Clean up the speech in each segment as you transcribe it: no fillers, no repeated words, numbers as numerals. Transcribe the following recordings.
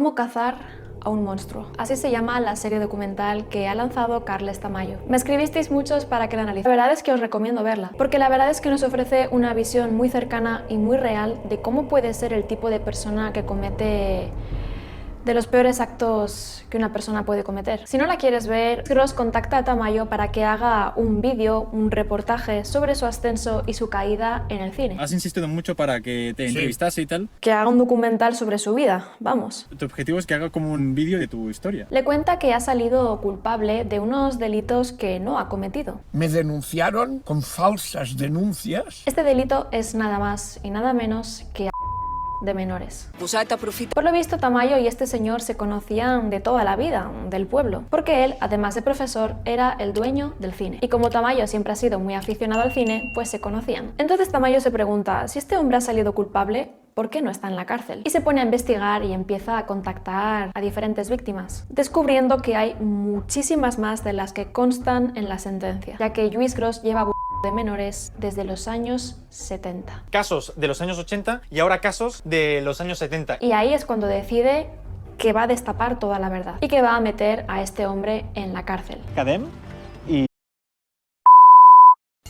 ¿Cómo cazar a un monstruo? Así se llama la serie documental que ha lanzado Carles Tamayo. Me escribisteis muchos para que la analice. La verdad es que os recomiendo verla, porque la verdad es que nos ofrece una visión muy cercana y muy real de cómo puede ser el tipo de persona que comete de los peores actos que una persona puede cometer. Si no la quieres ver, Gross contacta a Tamayo para que haga un vídeo, un reportaje sobre su ascenso y su caída en el cine. Has insistido mucho para que te entrevistase y tal. Que haga un documental sobre su vida, vamos. Tu objetivo es que haga como un vídeo de tu historia. Le cuenta que ha salido culpable de unos delitos que no ha cometido. Me denunciaron con falsas denuncias. Este delito es nada más y nada menos que de menores. Por lo visto, Tamayo y este señor se conocían de toda la vida, del pueblo, porque él, además de profesor, era el dueño del cine. Y como Tamayo siempre ha sido muy aficionado al cine, pues se conocían. Entonces Tamayo se pregunta, si este hombre ha salido culpable, ¿por qué no está en la cárcel? Y se pone a investigar y empieza a contactar a diferentes víctimas, descubriendo que hay muchísimas más de las que constan en la sentencia, ya que Lluís Gross lleva de menores desde los años 70. Casos de los años 80 y ahora casos de los años 70. Y ahí es cuando decide que va a destapar toda la verdad y que va a meter a este hombre en la cárcel. Cadem.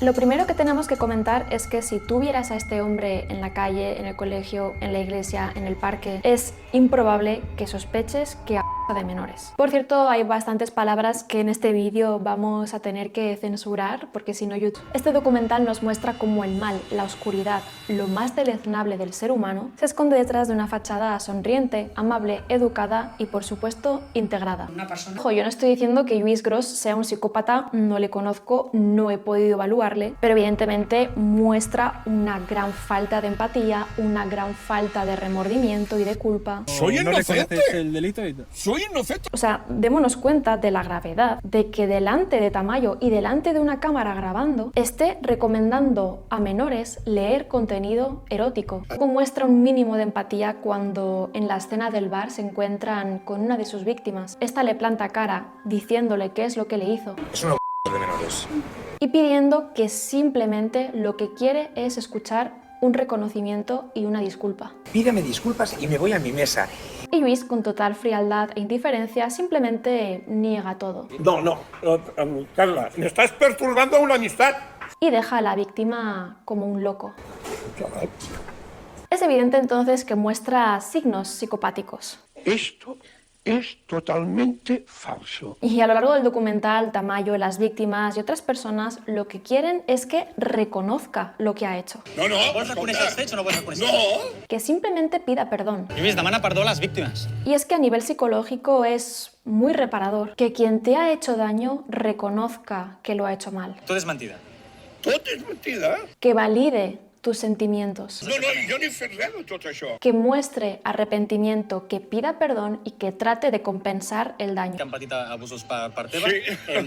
Lo primero que tenemos que comentar es que si tú vieras a este hombre en la calle, en el colegio, en la iglesia, en el parque, es improbable que sospeches que de menores. Por cierto, hay bastantes palabras que en este vídeo vamos a tener que censurar porque si no YouTube. Este documental nos muestra cómo el mal, la oscuridad, lo más deleznable del ser humano se esconde detrás de una fachada sonriente, amable, educada y por supuesto integrada. Ojo, yo no estoy diciendo que Lluís Gross sea un psicópata, no le conozco, no he podido evaluarle, pero evidentemente muestra una gran falta de empatía, una gran falta de remordimiento y de culpa. Soy ¿No inocente. reconoces el delito y tal? Soy inocente. O sea, démonos cuenta de la gravedad de que delante de Tamayo y delante de una cámara grabando esté recomendando a menores leer contenido erótico. Como muestra un mínimo de empatía cuando en la escena del bar se encuentran con una de sus víctimas. Esta le planta cara diciéndole qué es lo que le hizo. Es una de menores. Y pidiendo que simplemente lo que quiere es escuchar un reconocimiento y una disculpa. Pídame disculpas y me voy a mi mesa. Y Lluís, con total frialdad e indiferencia, simplemente niega todo. No, Carla, me estás perturbando una amistad. Y deja a la víctima como un loco. Es evidente entonces que muestra signos psicopáticos. Esto es totalmente falso. Y a lo largo del documental, Tamayo, las víctimas y otras personas lo que quieren es que reconozca lo que ha hecho. No. Vols reconèixer els fets o no vols reconèixer? No. Que simplemente pida perdón. Lluís, demana perdó a les víctimes. Y es que a nivel psicológico es muy reparador que quien te ha hecho daño reconozca que lo ha hecho mal. Tot és mentida. Tot és mentida. Que valide tus sentimientos. No, jo n'he fet res de tot això. Que muestre arrepentimiento, que pida perdón y que trate de compensar el daño. Que han patit abusos per teva,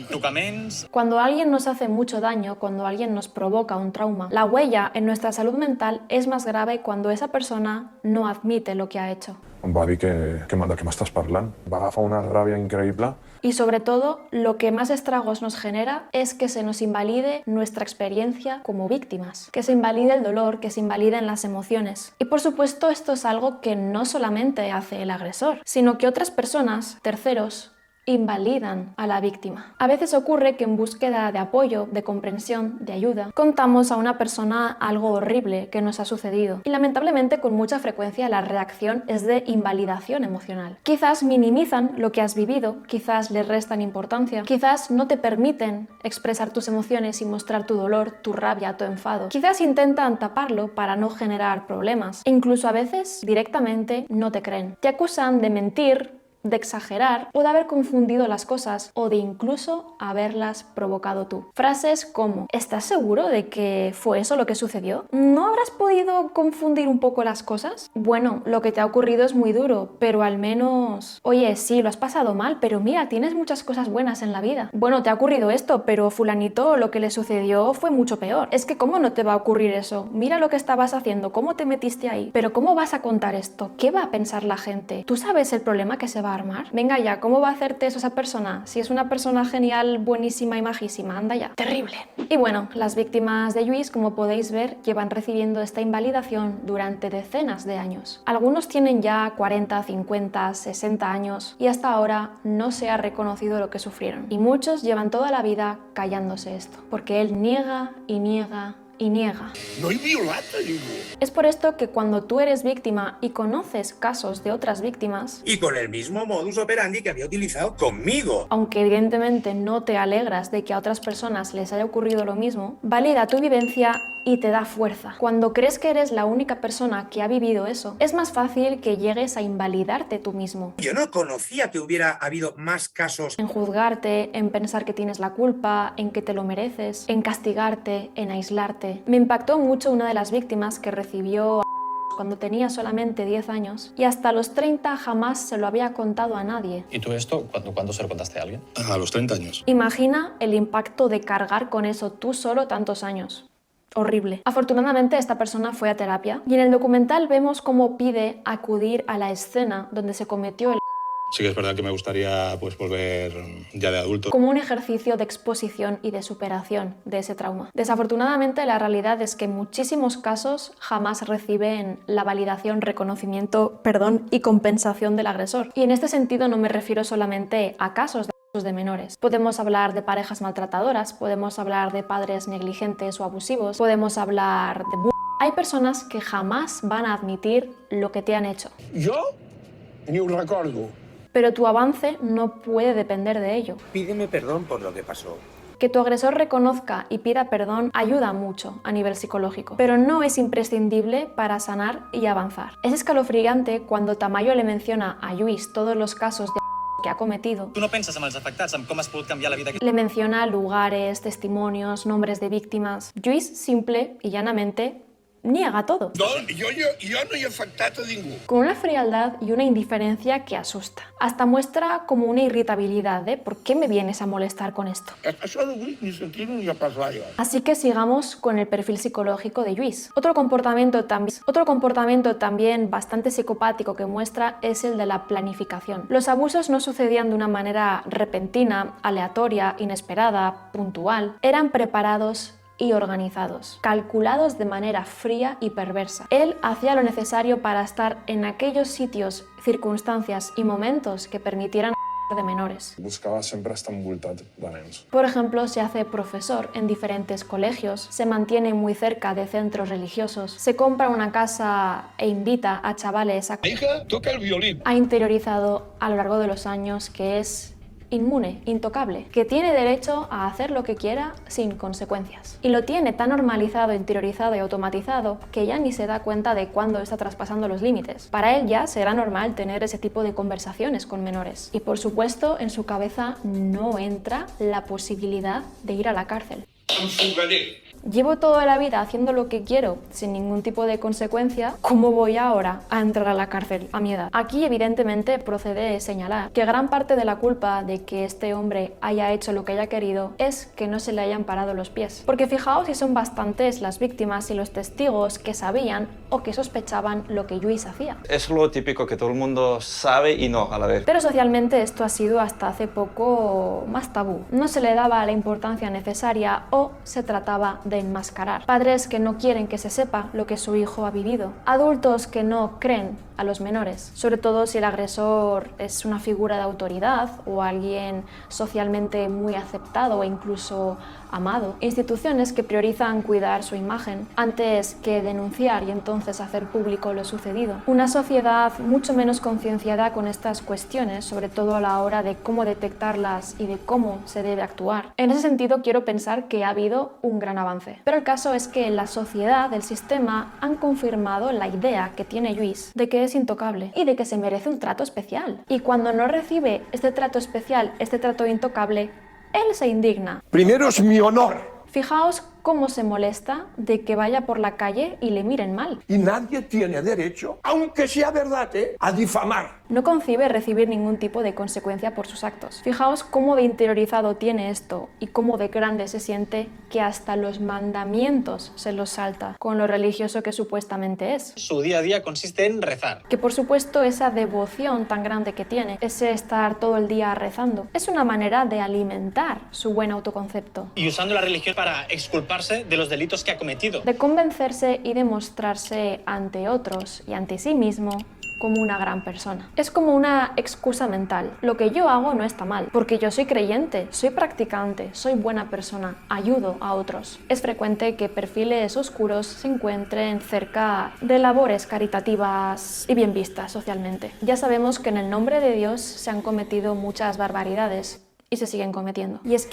tocaments... Cuando alguien nos hace mucho daño, cuando alguien nos provoca un trauma, la huella en nuestra salud mental es más grave cuando esa persona no admite lo que ha hecho. Em va dir de què m'estàs parlant. Va agafar una ràbia increïble. Y sobre todo, lo que más estragos nos genera es que se nos invalide nuestra experiencia como víctimas, que se invalide el dolor, que se invaliden las emociones. Y por supuesto, esto es algo que no solamente hace el agresor, sino que otras personas, terceros, invalidan a la víctima. A veces ocurre que en búsqueda de apoyo, de comprensión, de ayuda, contamos a una persona algo horrible que nos ha sucedido y lamentablemente con mucha frecuencia la reacción es de invalidación emocional. Quizás minimizan lo que has vivido, quizás le restan importancia, quizás no te permiten expresar tus emociones y mostrar tu dolor, tu rabia, tu enfado. Quizás intentan taparlo para no generar problemas e incluso a veces directamente no te creen. Te acusan de mentir, de exagerar o de haber confundido las cosas o de incluso haberlas provocado tú. Frases como ¿estás seguro de que fue eso lo que sucedió? ¿No habrás podido confundir un poco las cosas? Bueno, lo que te ha ocurrido es muy duro, pero al menos... Oye, sí, lo has pasado mal, pero mira, tienes muchas cosas buenas en la vida. Bueno, te ha ocurrido esto, pero fulanito lo que le sucedió fue mucho peor. Es que ¿cómo no te va a ocurrir eso? Mira lo que estabas haciendo, cómo te metiste ahí. Pero ¿cómo vas a contar esto? ¿Qué va a pensar la gente? ¿Tú sabes el problema que se va a armar? Venga ya, ¿cómo va a hacerte eso esa persona? Si es una persona genial, buenísima y majísima, anda ya. Terrible. Y bueno, las víctimas de Lluís, como podéis ver, llevan recibiendo esta invalidación durante decenas de años. Algunos tienen ya 40, 50, 60 años y hasta ahora no se ha reconocido lo que sufrieron. Y muchos llevan toda la vida callándose esto, porque él niega y niega y niega. No he violat a ningú. Es por esto que cuando tú eres víctima y conoces casos de otras víctimas, Y con el mismo modus operandi que había utilizado conmigo. aunque evidentemente no te alegras de que a otras personas les haya ocurrido lo mismo, valida tu vivencia y te da fuerza. Cuando crees que eres la única persona que ha vivido eso, es más fácil que llegues a invalidarte tú mismo, Yo no conocía que hubiera habido más casos. en juzgarte, en pensar que tienes la culpa, en que te lo mereces, en castigarte, en aislarte. Me impactó mucho una de las víctimas que recibió cuando tenía solamente 10 años y hasta los 30 jamás se lo había contado a nadie. ¿Y tú esto cuándo se lo contaste a alguien? A los 30 años. Imagina el impacto de cargar con eso tú solo tantos años. Horrible. Afortunadamente esta persona fue a terapia y en el documental vemos cómo pide acudir a la escena donde se cometió el Sí que es verdad que me gustaría pues volver ya de adulto. como un ejercicio de exposición y de superación de ese trauma. Desafortunadamente la realidad es que en muchísimos casos jamás reciben la validación, reconocimiento, perdón y compensación del agresor. Y en este sentido no me refiero solamente a casos de menores. Podemos hablar de parejas maltratadoras, podemos hablar de padres negligentes o abusivos, podemos hablar de Hay personas que jamás van a admitir lo que te han hecho. Jo ni ho recordo. Pero tu avance no puede depender de ello. Pídeme perdón por lo que pasó. Que tu agresor reconozca y pida perdón ayuda mucho a nivel psicológico, pero no es imprescindible para sanar y avanzar. Es escalofriante cuando Tamayo le menciona a Lluís todos los casos de que ha cometido. Tu no penses en els afectats, en com has pogut canviar la vida? Le menciona lugares, testimonios, nombres de víctimas. Lluís simple y llanamente niega todo, No, jo no he afectat a ningú. con una frialdad y una indiferencia que asusta. Hasta muestra como una irritabilidad de ¿por qué me vienes a molestar con esto? Això no vull ni sentir-ho ni a parlar jo. Así que sigamos con el perfil psicológico de Lluís. Otro comportamiento también bastante psicopático que muestra es el de la planificación. Los abusos no sucedían de una manera repentina, aleatoria, inesperada, puntual. Eran preparados y organizados, calculados de manera fría y perversa. Él hacía lo necesario para estar en aquellos sitios, circunstancias y momentos que permitieran de menores. Buscava sempre estar envoltat de nens. Por ejemplo, se hace profesor en diferentes colegios, se mantiene muy cerca de centros religiosos, se compra una casa e invita a chavales a... Hija, toca el violín. Ha interiorizado a lo largo de los años que es inmune, intocable, que tiene derecho a hacer lo que quiera sin consecuencias. Y lo tiene tan normalizado, interiorizado y automatizado que ya ni se da cuenta de cuándo está traspasando los límites. Para él ya será normal tener ese tipo de conversaciones con menores. Y por supuesto, en su cabeza no entra la posibilidad de ir a la cárcel. Em fugaré. Llevo toda la vida haciendo lo que quiero sin ningún tipo de consecuencia, ¿cómo voy ahora a entrar a la cárcel a mi edad? Aquí evidentemente procede señalar que gran parte de la culpa de que este hombre haya hecho lo que haya querido es que no se le hayan parado los pies. Porque fijaos si son bastantes las víctimas y los testigos que sabían o que sospechaban lo que Lluís hacía. Es lo típico que todo el mundo sabe y no a la vez. Pero socialmente esto ha sido hasta hace poco más tabú. No se le daba la importancia necesaria o se trataba de enmascarar. Padres que no quieren que se sepa lo que su hijo ha vivido. Adultos que no creen a los menores, sobre todo si el agresor es una figura de autoridad o alguien socialmente muy aceptado o incluso amado. Instituciones que priorizan cuidar su imagen antes que denunciar y entonces hacer público lo sucedido. Una sociedad mucho menos concienciada con estas cuestiones, sobre todo a la hora de cómo detectarlas y de cómo se debe actuar. En ese sentido quiero pensar que ha habido un gran avance. Pero el caso es que la sociedad, el sistema, han confirmado la idea que tiene Lluís de que es intocable y de que se merece un trato especial. Y cuando no recibe este trato especial, este trato intocable, él se indigna. Primero es mi honor. Fijaos cómo se molesta de que vaya por la calle y le miren mal. Y nadie tiene derecho, aunque sea verdad, a difamar. No concibe recibir ningún tipo de consecuencia por sus actos. Fijaos cómo de interiorizado tiene esto y cómo de grande se siente que hasta los mandamientos se los salta con lo religioso que supuestamente es. Su día a día consiste en rezar. Que por supuesto esa devoción tan grande que tiene, ese estar todo el día rezando, es una manera de alimentar su buen autoconcepto. Y usando la religión para exculparse de los delitos que ha cometido. De convencerse y demostrarse ante otros y ante sí mismo como una gran persona. Es como una excusa mental. Lo que yo hago no está mal, porque yo soy creyente, soy practicante, soy buena persona, ayudo a otros. Es frecuente que perfiles oscuros se encuentren cerca de labores caritativas y bien vistas socialmente. Ya sabemos que en el nombre de Dios se han cometido muchas barbaridades y se siguen cometiendo. Y es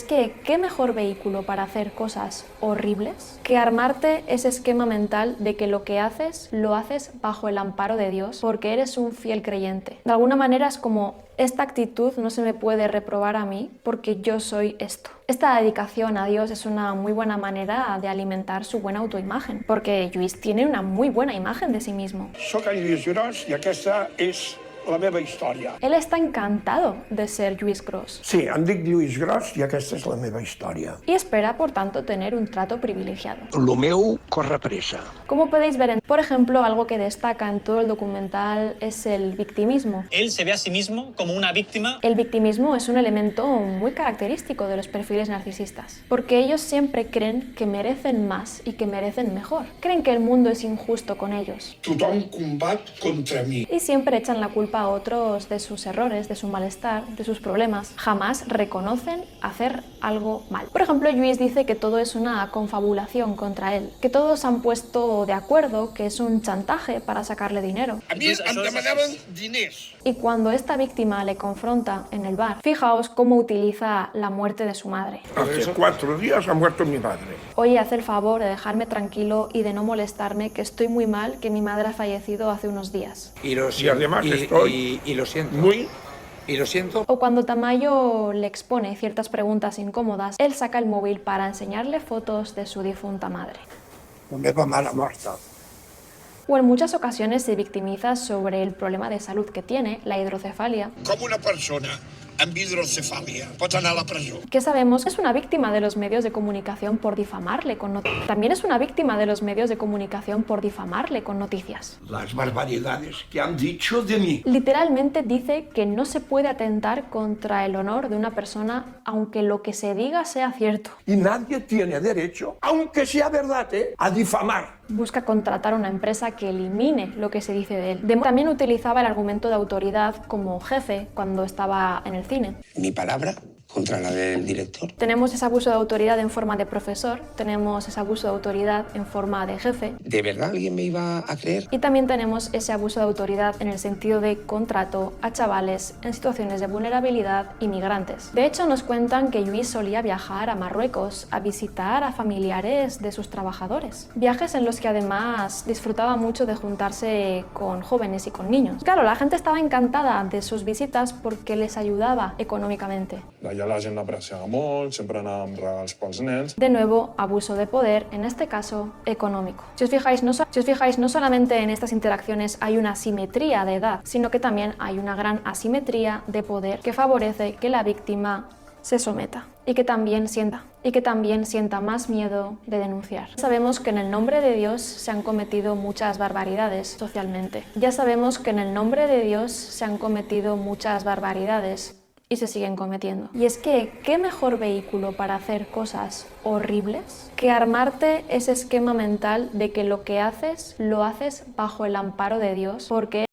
que, ¿qué mejor vehículo para hacer cosas horribles que armarte ese esquema mental de que lo que haces, lo haces bajo el amparo de Dios porque eres un fiel creyente? De alguna manera es como, esta actitud no se me puede reprobar a mí porque yo soy esto. Esta dedicación a Dios es una muy buena manera de alimentar su buena autoimagen, porque Lluís tiene una muy buena imagen de sí mismo. Soc en Lluís Gros i aquesta és la meva història. Él está encantado de ser Lluís Gros. Sí, em dic Lluís Gros i aquesta és la meva història. Y espera, por tanto, tener un trato privilegiado. Lo meu corre pressa. Como podéis ver, por ejemplo, algo que destaca en todo el documental es el victimismo. Él se ve a sí mismo como una víctima. El victimismo es un elemento muy característico de los perfiles narcisistas, porque ellos siempre creen que merecen más y que merecen mejor. Creen que el mundo es injusto con ellos. Tothom combat contra mi. Y siempre echan la culpa a otros de sus errores, de su malestar, de sus problemas. Jamás reconocen hacer algo mal. Por ejemplo, Lluís dice que todo es una confabulación contra él, que todos han puesto de acuerdo, que es un chantaje para sacarle dinero. A mi em demanaven diners. Y cuando esta víctima le confronta en el bar, fijaos cómo utiliza la muerte de su madre. Hace 4 días ha muerto mi madre. Oye, haz el favor de dejarme tranquilo y de no molestarme, que estoy muy mal, que mi madre ha fallecido hace unos días. Y además estoy lo siento. muy... Y lo siento. O cuando Tamayo le expone ciertas preguntas incómodas, él saca el móvil para enseñarle fotos de su difunta madre. La meva mare morta. O en muchas ocasiones se victimiza sobre el problema de salud que tiene, la hidrocefalia. Com una persona amb hidrocefàlia pot anar a la presó. Que sabemos es una víctima de los medios de comunicación por difamarle con noticias. También es una víctima de los medios de comunicación por difamarle con noticias. Las barbaridades que han dicho de mí. Literalmente dice que no se puede atentar contra el honor de una persona aunque lo que se diga sea cierto. Y nadie tiene derecho, aunque sea verdad, a difamar. Busca contratar una empresa que elimine lo que se dice de él. También utilizaba el argumento de autoridad como jefe cuando estaba en el cine. Mi palabra contra la del director. Tenemos ese abuso de autoridad en forma de profesor, tenemos ese abuso de autoridad en forma de jefe. ¿De verdad alguien me iba a creer? Y también tenemos ese abuso de autoridad en el sentido de contrato a chavales en situaciones de vulnerabilidad y migrantes. De hecho, nos cuentan que Lluís solía viajar a Marruecos a visitar a familiares de sus trabajadores. Viajes en los que además disfrutaba mucho de juntarse con jóvenes y con niños. Claro, la gente estaba encantada de sus visitas porque les ayudaba económicamente. Allà la gent l'apreciava molt, sempre anava amb regals pels nens. De nuevo, abuso de poder, en este caso, económico. Si os fijáis, no solamente en estas interacciones hay una asimetría de edad, sino que también hay una gran asimetría de poder que favorece que la víctima se someta y que también sienta más miedo de denunciar. Sabemos que en el nombre de Dios se han cometido muchas barbaridades socialmente. Ya sabemos que en el nombre de Dios se han cometido muchas barbaridades y se siguen cometiendo. Y es que, ¿qué mejor vehículo para hacer cosas horribles que armarte ese esquema mental de que lo que haces, lo haces bajo el amparo de Dios porque